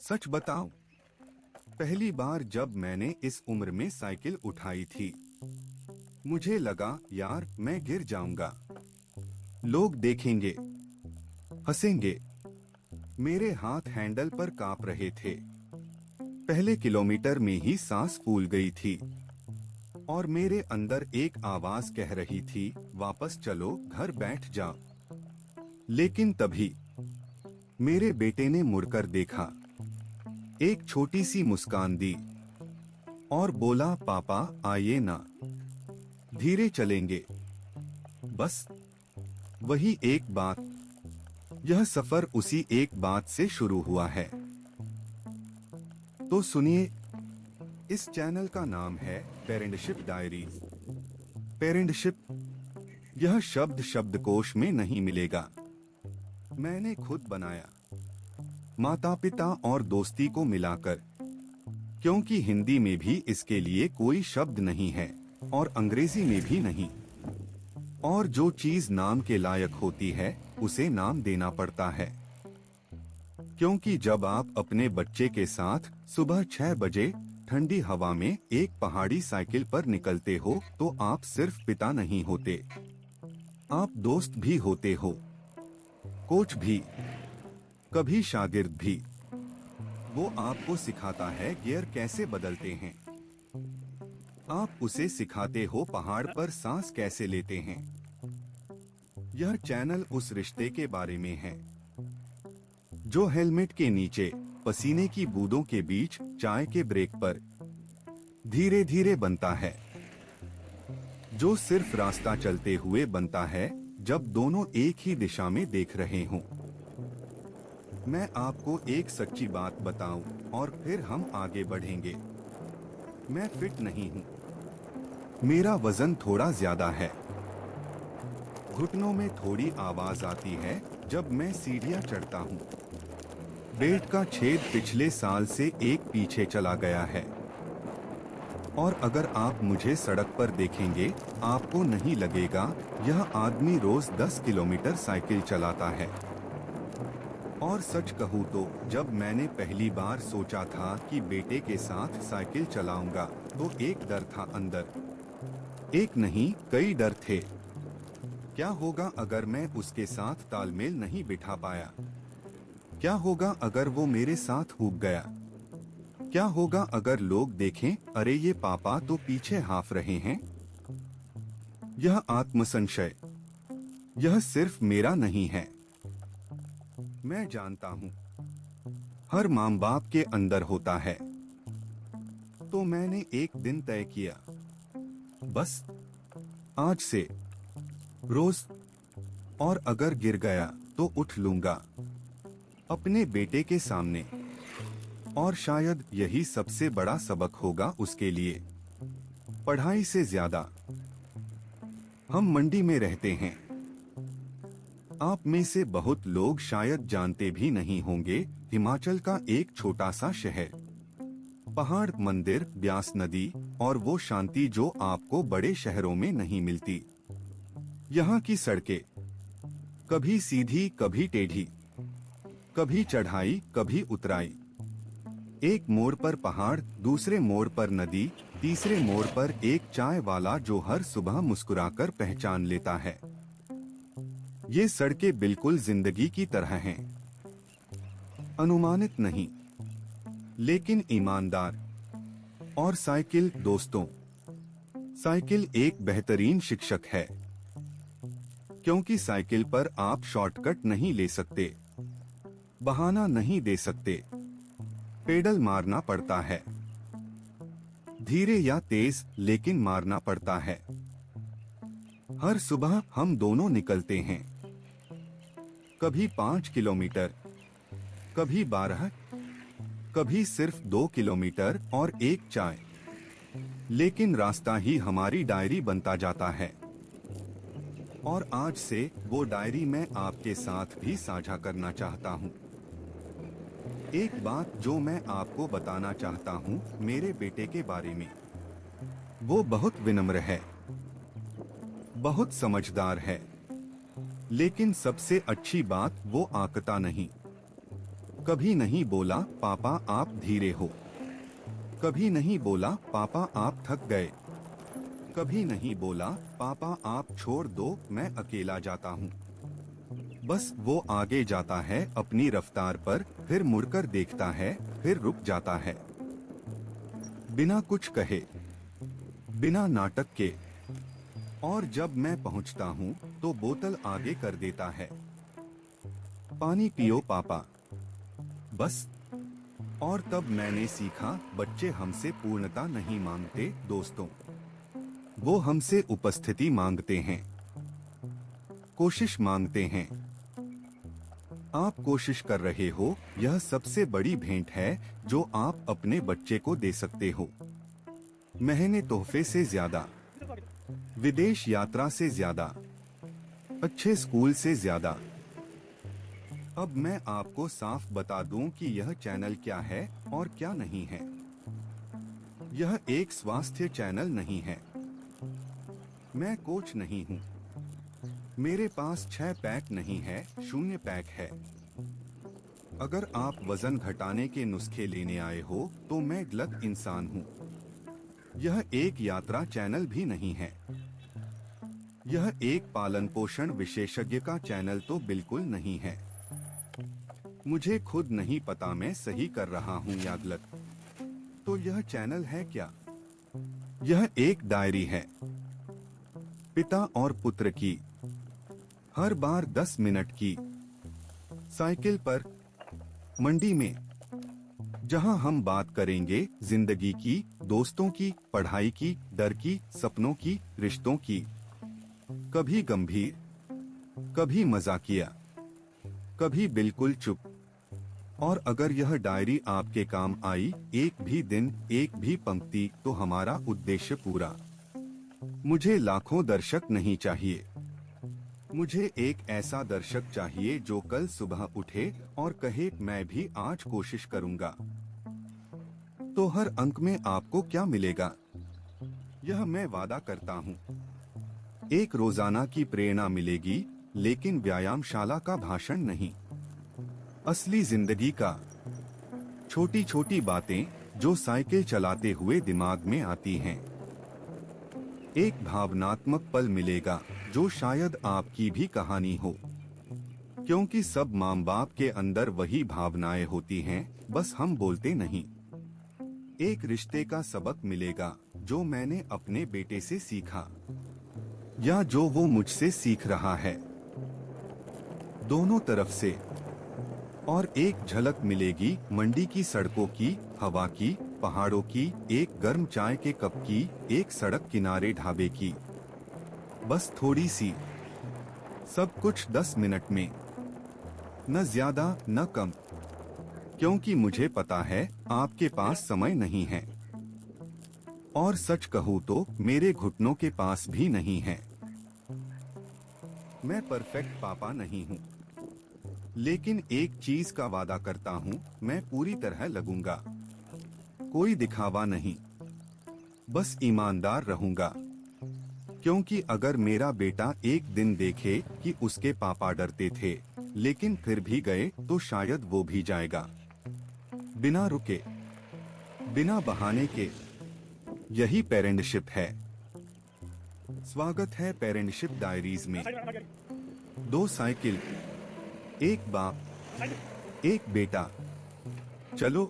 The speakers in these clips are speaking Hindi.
सच बताऊं, पहली बार जब मैंने इस उम्र में साइकिल उठाई थी, मुझे लगा यार मैं गिर जाऊंगा, लोग देखेंगे, हंसेंगे। मेरे हाथ हैंडल पर कांप रहे थे। पहले किलोमीटर में ही सांस फूल गई थी और मेरे अंदर एक आवाज कह रही थी, वापस चलो, घर बैठ जाओ। लेकिन तभी मेरे बेटे ने मुड़कर देखा, एक छोटी सी मुस्कान दी और बोला, पापा आइए ना, धीरे चलेंगे। बस वही एक बात, यह सफर उसी एक बात से शुरू हुआ है। तो सुनिए, इस चैनल का नाम है पेरेंटशिप डायरीज। पेरेंटशिप, यह शब्द शब्दकोश में नहीं मिलेगा, मैंने खुद बनाया, माता पिता और दोस्ती को मिलाकर, क्योंकि हिंदी में भी इसके लिए कोई शब्द नहीं है और अंग्रेजी में भी नहीं। और जो चीज नाम के लायक होती है उसे नाम देना पड़ता है, क्योंकि जब आप अपने बच्चे के साथ सुबह 6 बजे ठंडी हवा में एक पहाड़ी साइकिल पर निकलते हो तो आप सिर्फ पिता नहीं होते, आप दोस्त भी होते हो, कोच भी, कभी शागिर्द भी। वो आपको सिखाता है गियर कैसे बदलते हैं, आप उसे सिखाते हो पहाड़ पर सांस कैसे लेते हैं। यह चैनल उस रिश्ते के बारे में है जो हेलमेट के नीचे, पसीने की बूंदों के बीच, चाय के ब्रेक पर धीरे धीरे बनता है, जो सिर्फ रास्ता चलते हुए बनता है जब दोनों एक ही दिशा में देख रहे हों। मैं आपको एक सच्ची बात बताऊं और फिर हम आगे बढ़ेंगे। मैं फिट नहीं हूं, मेरा वजन थोड़ा ज्यादा है, घुटनों में थोड़ी आवाज आती है जब मैं सीढ़ियां चढ़ता हूं, बेल्ट का छेद पिछले साल से एक पीछे चला गया है। और अगर आप मुझे सड़क पर देखेंगे, आपको नहीं लगेगा यह आदमी रोज 10 किलोमीटर साइकिल चलाता है। और सच कहूँ तो जब मैंने पहली बार सोचा था कि बेटे के साथ साइकिल चलाऊंगा, तो एक डर था अंदर, एक नहीं कई डर थे। क्या होगा अगर मैं उसके साथ तालमेल नहीं बिठा पाया? क्या होगा अगर वो मेरे साथ ऊब गया? क्या होगा अगर लोग देखें, अरे ये पापा तो पीछे हाफ रहे हैं? यह आत्मसंशय, यह सिर्फ मेरा नहीं है, मैं जानता हूँ हर माँ बाप के अंदर होता है। तो मैंने एक दिन तय किया, बस आज से रोज, और अगर गिर गया तो उठ लूंगा अपने बेटे के सामने। और शायद यही सबसे बड़ा सबक होगा उसके लिए, पढ़ाई से ज्यादा। हम मंडी में रहते हैं, आप में से बहुत लोग शायद जानते भी नहीं होंगे, हिमाचल का एक छोटा सा शहर, पहाड़, मंदिर, ब्यास नदी और वो शांति जो आपको बड़े शहरों में नहीं मिलती। यहाँ की सड़कें कभी सीधी कभी टेढ़ी, कभी चढ़ाई कभी उतराई, एक मोड़ पर पहाड़, दूसरे मोड़ पर नदी, तीसरे मोड़ पर एक चाय वाला जो हर सुबह मुस्कुराकर पहचान लेता है। ये सड़कें बिल्कुल जिंदगी की तरह हैं, अनुमानित नहीं लेकिन ईमानदार। और साइकिल दोस्तों, साइकिल एक बेहतरीन शिक्षक है, क्योंकि साइकिल पर आप शॉर्टकट नहीं ले सकते, बहाना नहीं दे सकते, पेडल मारना पड़ता है, धीरे या तेज लेकिन मारना पड़ता है। हर सुबह हम दोनों निकलते हैं, कभी 5 किलोमीटर, कभी 12, कभी सिर्फ 2 किलोमीटर और एक चाय, लेकिन रास्ता ही हमारी डायरी बनता जाता है। और आज से वो डायरी मैं आपके साथ भी साझा करना चाहता हूँ। एक बात जो मैं आपको बताना चाहता हूँ मेरे बेटे के बारे में, वो बहुत विनम्र है, बहुत समझदार है, लेकिन सबसे अच्छी बात वो आंकता नहीं। कभी नहीं बोला पापा आप धीरे हो, कभी नहीं बोला पापा आप थक गए, कभी नहीं बोला पापा आप छोड़ दो मैं अकेला जाता हूँ। बस वो आगे जाता है अपनी रफ्तार पर, फिर मुड़कर देखता है, फिर रुक जाता है, बिना कुछ कहे, बिना नाटक के। और जब मैं पहुंचता हूँ तो बोतल आगे कर देता है, पानी पियो पापा, बस। और तब मैंने सीखा बच्चे हमसे पूर्णता नहीं मांगते दोस्तों, वो हमसे उपस्थिति मांगते हैं, कोशिश मांगते हैं। आप कोशिश कर रहे हो, यह सबसे बड़ी भेंट है जो आप अपने बच्चे को दे सकते हो। महंगे तोहफे से ज्यादा, विदेश यात्रा से ज्यादा, अच्छे स्कूल से ज्यादा। अब मैं आपको साफ बता दूं कि यह चैनल क्या है और क्या नहीं है। यह एक स्वास्थ्य चैनल नहीं है। मैं कोच नहीं हूँ। मेरे पास 6 पैक नहीं है, 0 पैक है। अगर आप वजन घटाने के नुस्खे लेने आए हो तो मैं गलत इंसान हूँ। यह एक यात्रा चैनल भी नहीं है। यह एक पालन पोषण विशेषज्ञ का चैनल तो बिल्कुल नहीं है। मुझे खुद नहीं पता मैं सही कर रहा हूँ या गलत। तो यह चैनल है क्या? यह एक डायरी है, पिता और पुत्र की, हर बार 10 मिनट की, साइकिल पर, मंडी में, जहां हम बात करेंगे जिंदगी की, दोस्तों की, पढ़ाई की, डर की, सपनों की, रिश्तों की, कभी गंभीर, कभी मजाकिया, कभी बिल्कुल चुप। और अगर यह डायरी आपके काम आई, एक भी दिन, एक भी पंक्ति, तो हमारा उद्देश्य पूरा। मुझे लाखों दर्शक नहीं चाहिए। मुझे एक ऐसा दर्शक चाहिए जो कल सुबह उठे और कहे मैं भी आज कोशिश करूंगा। तो हर अंक में आपको क्या मिलेगा? यह मैं वादा करता हूँ। एक रोजाना की प्रेरणा मिलेगी, लेकिन व्यायामशाला का भाषण नहीं। असली जिंदगी का, छोटी छोटी बातें जो साइकिल चलाते हुए दिमाग में आती हैं। एक भावनात्मक पल मिलेगा जो शायद आपकी भी कहानी हो, क्योंकि सब माँ बाप के अंदर वही भावनाएं होती हैं, बस हम बोलते नहीं। एक रिश्ते का सबक मिलेगा जो मैंने अपने बेटे से सीखा, या जो वो मुझसे सीख रहा है, दोनों तरफ से। और एक झलक मिलेगी मंडी की सड़कों की, हवा की, पहाड़ों की, एक गर्म चाय के कप की, एक सड़क किनारे ढाबे की, बस थोड़ी सी। सब कुछ 10 मिनट में, न ज्यादा न कम, क्योंकि मुझे पता है आपके पास समय नहीं है। और सच कहूँ तो मेरे घुटनों के पास भी नहीं है। मैं परफेक्ट पापा नहीं हूँ, लेकिन एक चीज का वादा करता हूँ, मैं पूरी तरह लगूंगा। कोई दिखावा नहीं, बस ईमानदार रहूंगा। क्योंकि अगर मेरा बेटा एक दिन देखे कि उसके पापा डरते थे लेकिन फिर भी गए, तो शायद वो भी जाएगा, बिना रुके, बिना बहाने के। यही पेरेंटशिप है। स्वागत है पेरेंटशिप डायरीज में। 2 साइकिल, एक बाप, एक बेटा, चलो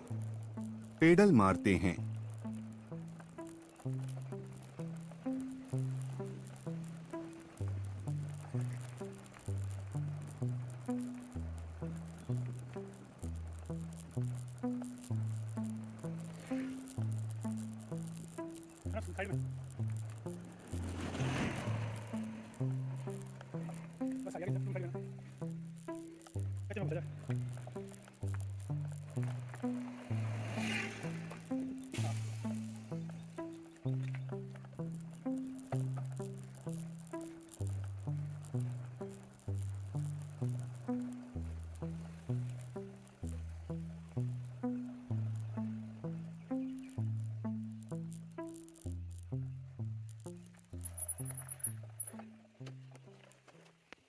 पेडल मारते हैं। बस आ गया, तुम खड़े हो ना। कैसे मैं बता